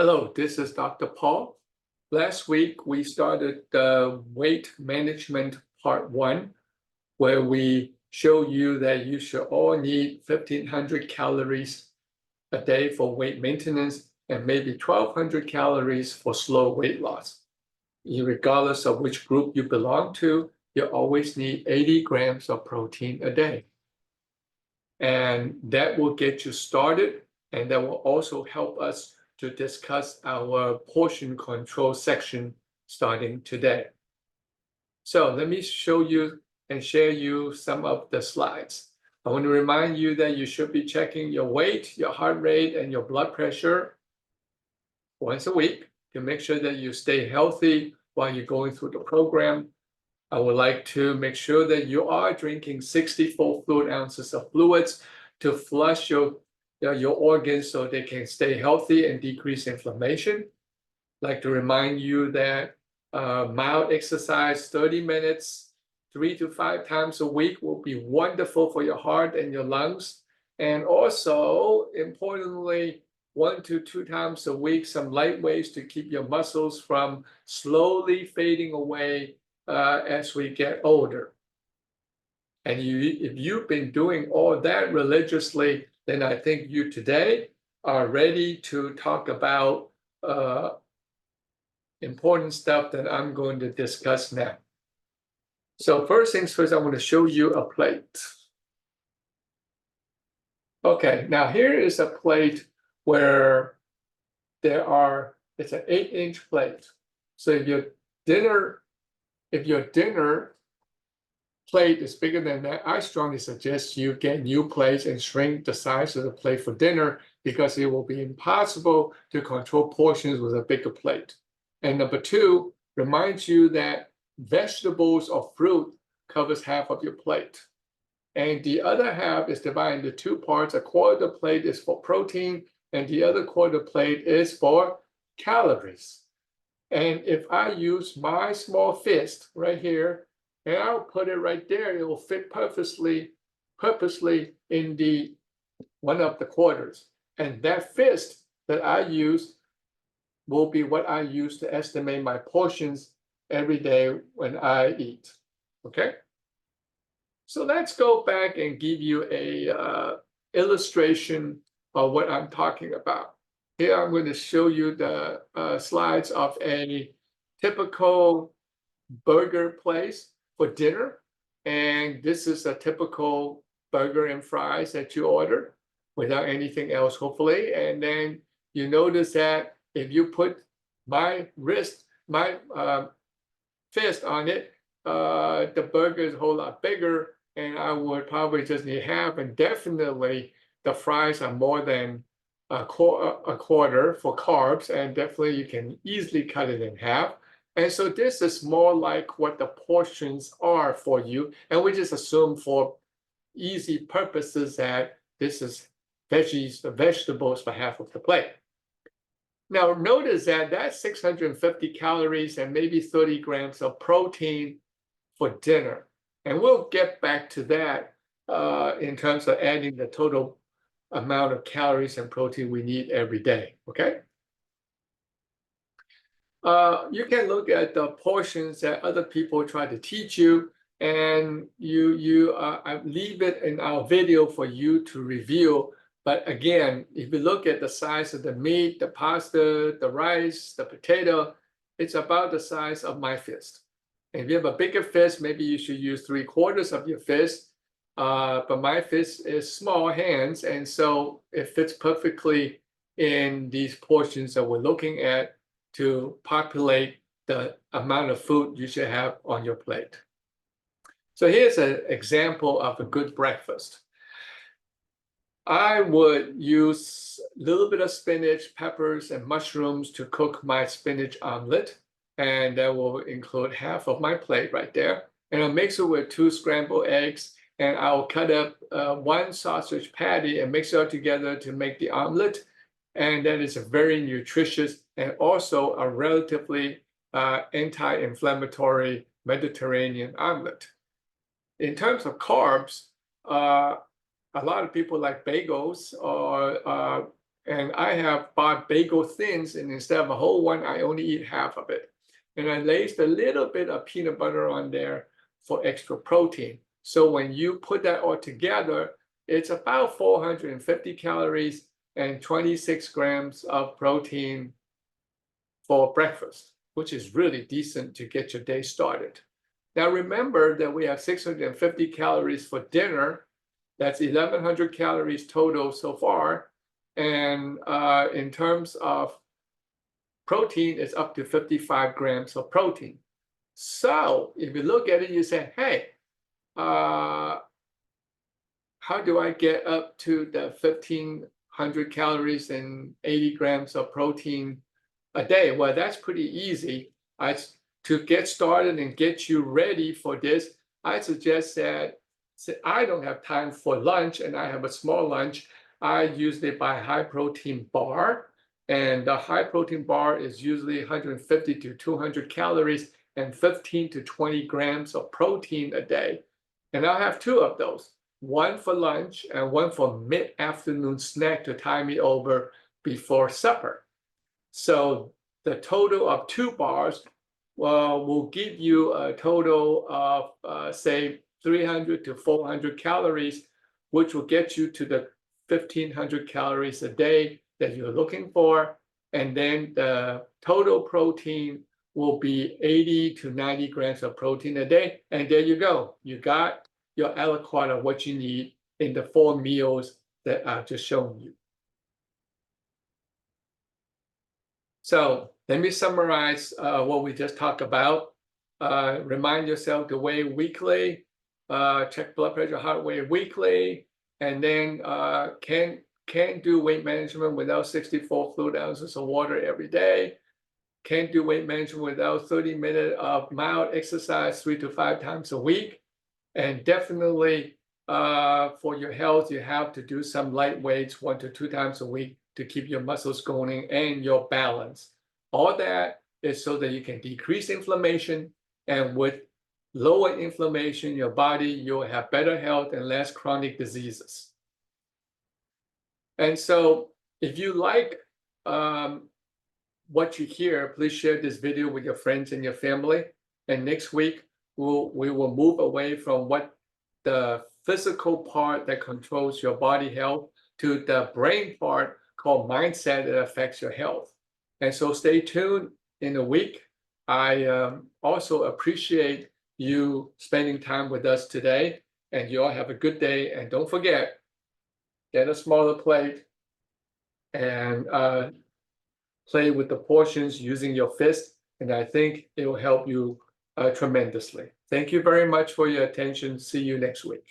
Hello, this is Dr. Paul. Last week, we started the weight management part 1, where we show you that you should all need 1,500 calories a day for weight maintenance and maybe 1,200 calories for slow weight loss. Regardless of which group you belong to, you always need 80 grams of protein a day. And that will get you started, and that will also help us to discuss our portion control section starting today. So let me show you and share you some of the slides. I want to remind you that you should be checking your weight, your heart rate, and your blood pressure once a week to make sure that you stay healthy while you're going through the program. I would like to make sure that you are drinking 64 fluid ounces of fluids to flush your organs so they can stay healthy and decrease inflammation. I'd like to remind you that mild exercise, 30 minutes, 3 to 5 times a week will be wonderful for your heart and your lungs. And also, importantly, 1 to 2 times a week, some light weights to keep your muscles from slowly fading away as we get older. And if you've been doing all that religiously, then I think you today are ready to talk about important stuff that I'm going to discuss now. So first things first, I want to show you a plate. Okay, now here is a plate where it's an 8-inch plate. So if your dinner plate is bigger than that, I strongly suggest you get new plates and shrink the size of the plate for dinner, because it will be impossible to control portions with a bigger plate. And number 2, reminds you that vegetables or fruit covers half of your plate. And the other half is divided into 2 parts. A quarter of the plate is for protein, and the other quarter plate is for calories. And if I use my small fist right here, and I'll put it right there, it will fit purposely in the one of the quarters. And that fist that I use will be what I use to estimate my portions every day when I eat. Okay? So let's go back and give you a illustration of what I'm talking about. Here I'm going to show you the slides of a typical burger place for dinner. And this is a typical burger and fries that you order without anything else, hopefully. And then you notice that if you put my fist on it, the burger is a whole lot bigger, and I would probably just need half. And definitely the fries are more than a quarter for carbs, and definitely you can easily cut it in half. And so this is more like what the portions are for you. And we just assume for easy purposes that this is vegetables for half of the plate. Now notice that that's 650 calories and maybe 30 grams of protein for dinner. And we'll get back to that in terms of adding the total amount of calories and protein we need every day, okay? You can look at the portions that other people try to teach you, and I leave it in our video for you to review. But again, if you look at the size of the meat, the pasta, the rice, the potato, it's about the size of my fist. And if you have a bigger fist, maybe you should use 3/4 of your fist. But my fist is small hands, and so it fits perfectly in these portions that we're looking at to populate the amount of food you should have on your plate. So here's an example of a good breakfast. I would use a little bit of spinach, peppers, and mushrooms to cook my spinach omelet, and that will include half of my plate right there. And I'll mix it with 2 scrambled eggs, and I'll cut up 1 sausage patty and mix it all together to make the omelet. And that is a very nutritious and also a relatively anti-inflammatory Mediterranean omelet. In terms of carbs, a lot of people like bagels, and one, I have bought bagel thins, and instead of a whole one, I only eat half of it. And I laced a little bit of peanut butter on there for extra protein. So when you put that all together, it's about 450 calories and 26 grams of protein for breakfast, which is really decent to get your day started. Now remember that we have 650 calories for dinner. That's 1,100 calories total so far. And in terms of protein, it's up to 55 grams of protein. So if you look at it, you say, hey, how do I get up to the 1,500 calories and 80 grams of protein a day? Well, that's pretty easy. To get started and get you ready for this, I suggest that I don't have time for lunch and I have a small lunch. I usually buy a high protein bar, and the high protein bar is usually 150 to 200 calories and 15 to 20 grams of protein a day. And I'll have two of those, one for lunch and one for mid-afternoon snack to tie me over before supper. So the total of 2 bars will give you a total of, say, 300 to 400 calories, which will get you to the 1,500 calories a day that you're looking for. And then the total protein will be 80 to 90 grams of protein a day. And there you go. You got your aliquot of what you need in the 4 meals that I've just shown you. So let me summarize what we just talked about. Remind yourself to weigh weekly, check blood pressure, heart rate weekly, and then can't do weight management without 64 fluid ounces of water every day. Can't do weight management without 30 minutes of mild exercise 3 to 5 times a week. And definitely for your health, you have to do some light weights 1 to 2 times a week to keep your muscles going and your balance. All that is so that you can decrease inflammation, and with lower inflammation in your body, you'll have better health and less chronic diseases. And so if you like what you hear, please share this video with your friends and your family. And next week, we will move away from what the physical part that controls your body health to the brain part called mindset that affects your health. And so stay tuned in a week. I also appreciate you spending time with us today, and you all have a good day. And don't forget, get a smaller plate and play with the portions using your fist. And I think it will help you tremendously. Thank you very much for your attention. See you next week.